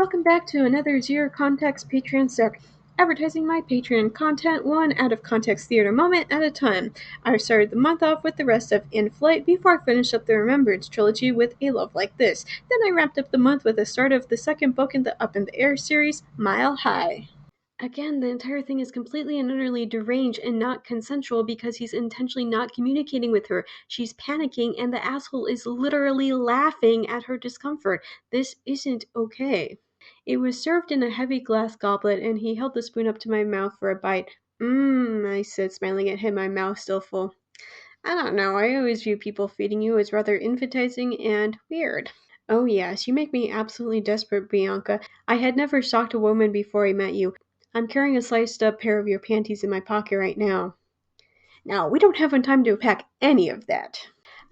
Welcome back to another Zero Context Patreon Suck. Advertising my Patreon content one out of context theater moment at a time. I started the month off with the rest of In Flight before I finished up the Remembrance trilogy with A Love Like This. Then I wrapped up the month with the start of the second book in the Up in the Air series, Mile High. Again, the entire thing is completely and utterly deranged and not consensual because he's intentionally not communicating with her. She's panicking and the asshole is literally laughing at her discomfort. This isn't okay. It was served in a heavy glass goblet, and he held the spoon up to my mouth for a bite. I said, smiling at him, my mouth still full. I don't know, I always view people feeding you as rather infantizing and weird. Oh yes, you make me absolutely desperate, Bianca. I had never stalked a woman before I met you. I'm carrying a sliced up pair of your panties in my pocket right now. Now, we don't have time to pack any of that.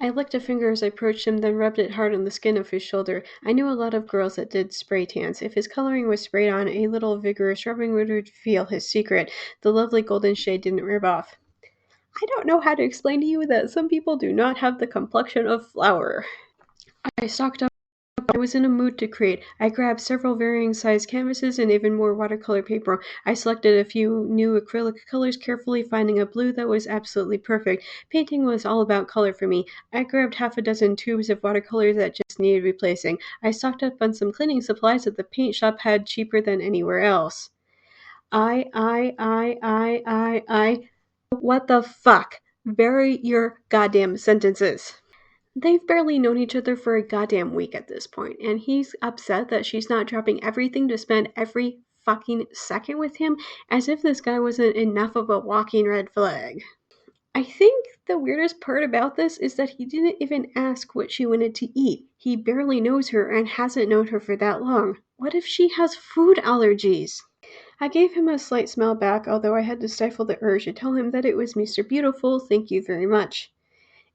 I licked a finger as I approached him, then rubbed it hard on the skin of his shoulder. I knew a lot of girls that did spray tans. If his coloring was sprayed on, a little vigorous rubbing would reveal his secret. The lovely golden shade didn't rub off. I don't know how to explain to you that some people do not have the complexion of flour. I stalked up. I was in a mood to create. I grabbed several varying sized canvases and even more watercolor paper. I selected a few new acrylic colors carefully, finding a blue that was absolutely perfect. Painting was all about color for me. I grabbed half a dozen tubes of watercolor that just needed replacing. I stocked up on some cleaning supplies that the paint shop had cheaper than anywhere else. I. What the fuck? Vary your goddamn sentences. They've barely known each other for a goddamn week at this point, and he's upset that she's not dropping everything to spend every fucking second with him, as if this guy wasn't enough of a walking red flag. I think the weirdest part about this is that he didn't even ask what she wanted to eat. He barely knows her and hasn't known her for that long. What if she has food allergies? I gave him a slight smile back, although I had to stifle the urge to tell him that it was Mr. Beautiful, thank you very much.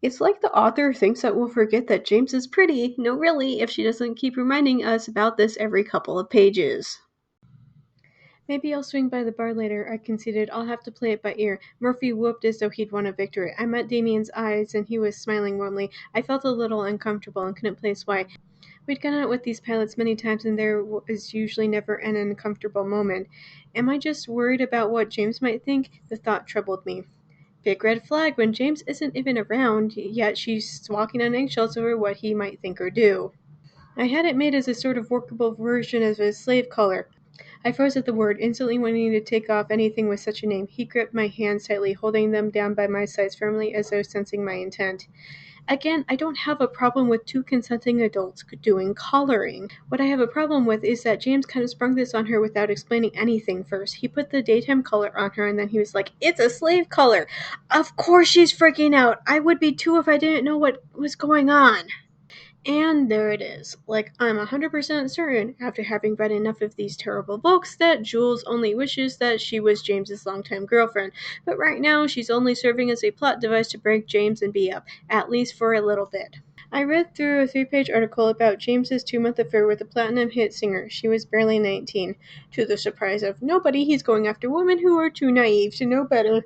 It's like the author thinks that we'll forget that James is pretty. No, really, if she doesn't keep reminding us about this every couple of pages. Maybe I'll swing by the bar later, I conceded. I'll have to play it by ear. Murphy whooped as though he'd won a victory. I met Damien's eyes, and he was smiling warmly. I felt a little uncomfortable and couldn't place why. We'd gone out with these pilots many times, and there was usually never an uncomfortable moment. Am I just worried about what James might think? The thought troubled me. Big red flag when James isn't even around, yet she's walking on eggshells over what he might think or do. I had it made as a sort of workable version of a slave collar. I froze at the word, instantly wanting to take off anything with such a name. He gripped my hands tightly, holding them down by my sides firmly as though sensing my intent. Again, I don't have a problem with two consenting adults doing collaring. What I have a problem with is that James kind of sprung this on her without explaining anything first. He put the daytime collar on her and then he was like, "It's a slave collar!" Of course she's freaking out! I would be too if I didn't know what was going on. And there it is. Like, I'm 100% certain, after having read enough of these terrible books, that Jules only wishes that she was James's longtime girlfriend. But right now, she's only serving as a plot device to break James and be up, at least for a little bit. I read through a 3-page article about James's 2-month affair with a platinum hit singer. She was barely 19. To the surprise of nobody, he's going after women who are too naive to know better.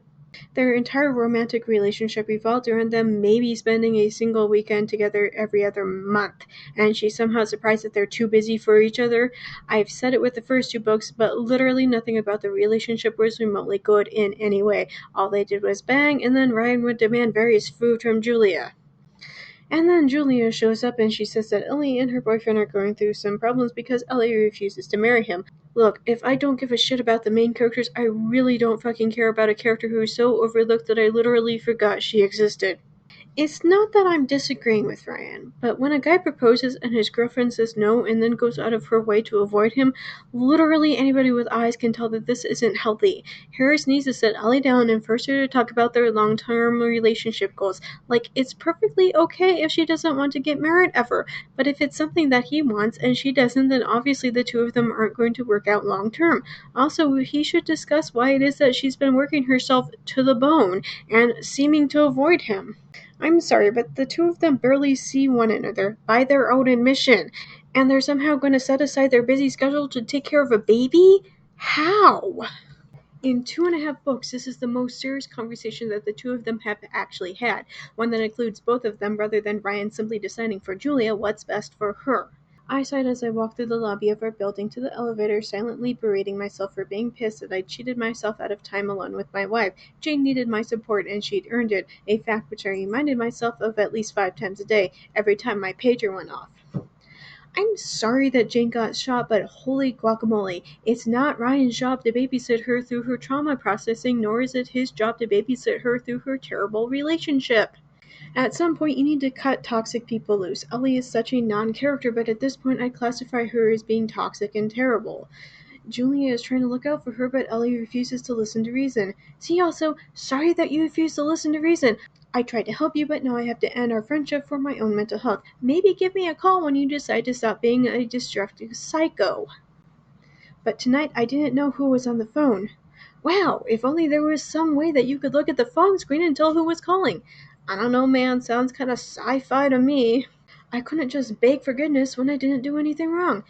Their entire romantic relationship revolved around them maybe spending a single weekend together every other month, and she's somehow surprised that they're too busy for each other. I've said it with the first 2 books, but literally nothing about the relationship was remotely good in any way. All they did was bang, and then Ryan would demand various food from Julia. And then Julia shows up and she says that Ellie and her boyfriend are going through some problems because Ellie refuses to marry him. Look, if I don't give a shit about the main characters, I really don't fucking care about a character who is so overlooked that I literally forgot she existed. It's not that I'm disagreeing with Ryan, but when a guy proposes and his girlfriend says no and then goes out of her way to avoid him, literally anybody with eyes can tell that this isn't healthy. Harris needs to sit Ellie down and force her to talk about their long-term relationship goals. Like, it's perfectly okay if she doesn't want to get married ever, but if it's something that he wants and she doesn't, then obviously the two of them aren't going to work out long-term. Also, he should discuss why it is that she's been working herself to the bone and seeming to avoid him. I'm sorry, but the two of them barely see one another, by their own admission, and they're somehow going to set aside their busy schedule to take care of a baby? How? In 2.5 books, this is the most serious conversation that the two of them have actually had, one that includes both of them rather than Ryan simply deciding for Julia what's best for her. I sighed as I walked through the lobby of our building to the elevator, silently berating myself for being pissed that I'd cheated myself out of time alone with my wife. Jane needed my support, and she'd earned it, a fact which I reminded myself of at least 5 times a day, every time my pager went off. I'm sorry that Jane got shot, but holy guacamole, it's not Ryan's job to babysit her through her trauma processing, nor is it his job to babysit her through her terrible relationship. At some point, you need to cut toxic people loose. Ellie is such a non-character, but at this point, I classify her as being toxic and terrible. Julia is trying to look out for her, but Ellie refuses to listen to reason. See also, sorry that you refuse to listen to reason. I tried to help you, but now I have to end our friendship for my own mental health. Maybe give me a call when you decide to stop being a destructive psycho. But tonight, I didn't know who was on the phone. Wow, if only there was some way that you could look at the phone screen and tell who was calling. I don't know, man, sounds kinda sci-fi to me. I couldn't just beg forgiveness when I didn't do anything wrong.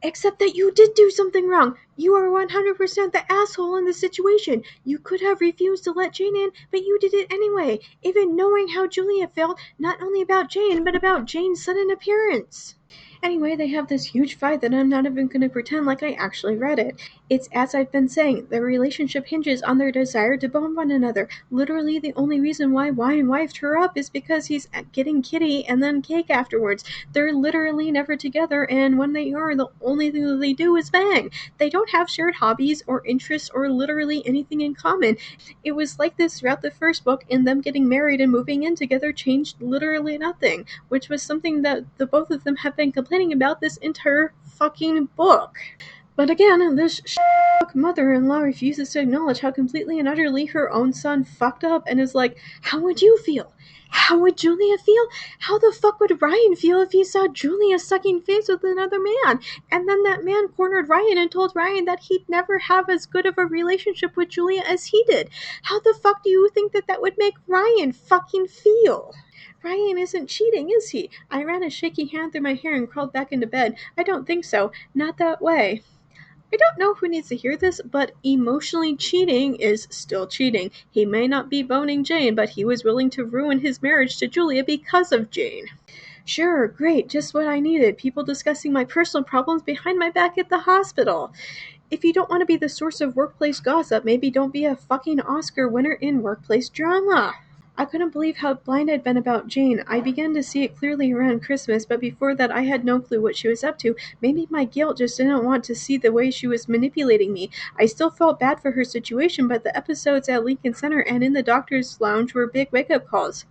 Except that you did do something wrong. You are 100% the asshole in the situation. You could have refused to let Jane in, but you did it anyway, even knowing how Julia felt, not only about Jane, but about Jane's sudden appearance. Anyway, they have this huge fight that I'm not even going to pretend like I actually read it. It's as I've been saying, their relationship hinges on their desire to bone one another. Literally, the only reason why Ryan wifed her up is because he's getting kitty and then cake afterwards. They're literally never together, and when they are, the only thing that they do is bang. They don't have shared hobbies or interests or literally anything in common. It was like this throughout the first book, and them getting married and moving in together changed literally nothing, which was something that the both of them have been complaining about this entire fucking book. But again, this mother-in-law refuses to acknowledge how completely and utterly her own son fucked up and is like, how would you feel? How would Julia feel? How the fuck would Ryan feel if he saw Julia sucking face with another man? And then that man cornered Ryan and told Ryan that he'd never have as good of a relationship with Julia as he did. How the fuck do you think that that would make Ryan fucking feel? Ryan isn't cheating, is he? I ran a shaky hand through my hair and crawled back into bed. I don't think so. Not that way. I don't know who needs to hear this, but emotionally cheating is still cheating. He may not be boning Jane, but he was willing to ruin his marriage to Julia because of Jane. Sure, great, just what I needed. People discussing my personal problems behind my back at the hospital. If you don't want to be the source of workplace gossip, maybe don't be a fucking Oscar winner in workplace drama. I couldn't believe how blind I'd been about Jane. I began to see it clearly around Christmas, but before that I had no clue what she was up to. Maybe my guilt just didn't want to see the way she was manipulating me. I still felt bad for her situation, but the episodes at Lincoln Center and in the doctor's lounge were big wake-up calls.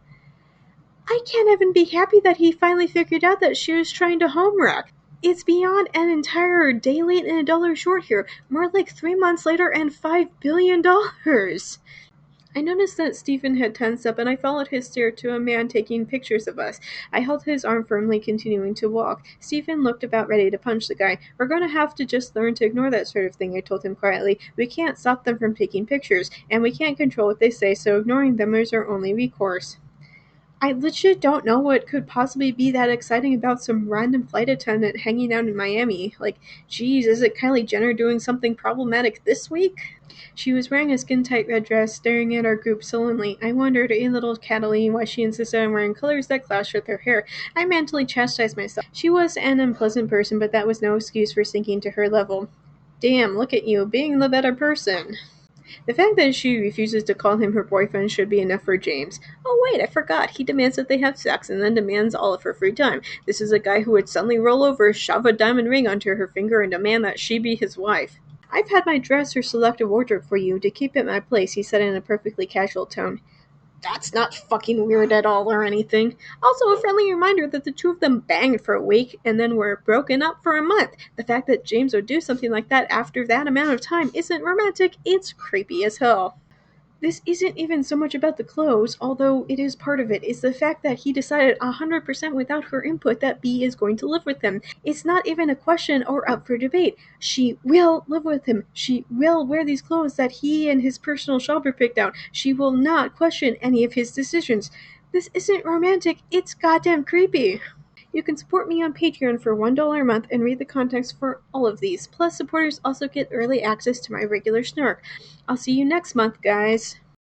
I can't even be happy that he finally figured out that she was trying to home wreck. It's beyond an entire day late and a dollar short here. More like 3 months later and $5 billion. I noticed that Stephen had tensed up, and I followed his stare to a man taking pictures of us. I held his arm firmly, continuing to walk. Stephen looked about ready to punch the guy. We're going to have to just learn to ignore that sort of thing, I told him quietly. We can't stop them from taking pictures, and we can't control what they say, so ignoring them is our only recourse. I legit don't know what could possibly be that exciting about some random flight attendant hanging out in Miami. Like, geez, is it Kylie Jenner doing something problematic this week? She was wearing a skin-tight red dress, staring at our group sullenly. I wondered, a little cattily, why she insisted on wearing colors that clashed with her hair. I mentally chastised myself. She was an unpleasant person, but that was no excuse for sinking to her level. Damn, look at you, being the better person. The fact that she refuses to call him her boyfriend should be enough for James. Oh wait, I forgot. He demands that they have sex and then demands all of her free time. This is a guy who would suddenly roll over, shove a diamond ring onto her finger, and demand that she be his wife. I've had my dresser select a wardrobe for you to keep at my place, he said in a perfectly casual tone. That's not fucking weird at all or anything. Also, a friendly reminder that the two of them banged for a week and then were broken up for a month. The fact that James would do something like that after that amount of time isn't romantic, it's creepy as hell. This isn't even so much about the clothes, although it is part of it. It's the fact that he decided 100% without her input that B is going to live with him. It's not even a question or up for debate. She will live with him. She will wear these clothes that he and his personal shopper picked out. She will not question any of his decisions. This isn't romantic. It's goddamn creepy. You can support me on Patreon for $1 a month and read the context for all of these. Plus, supporters also get early access to my regular snark. I'll see you next month, guys.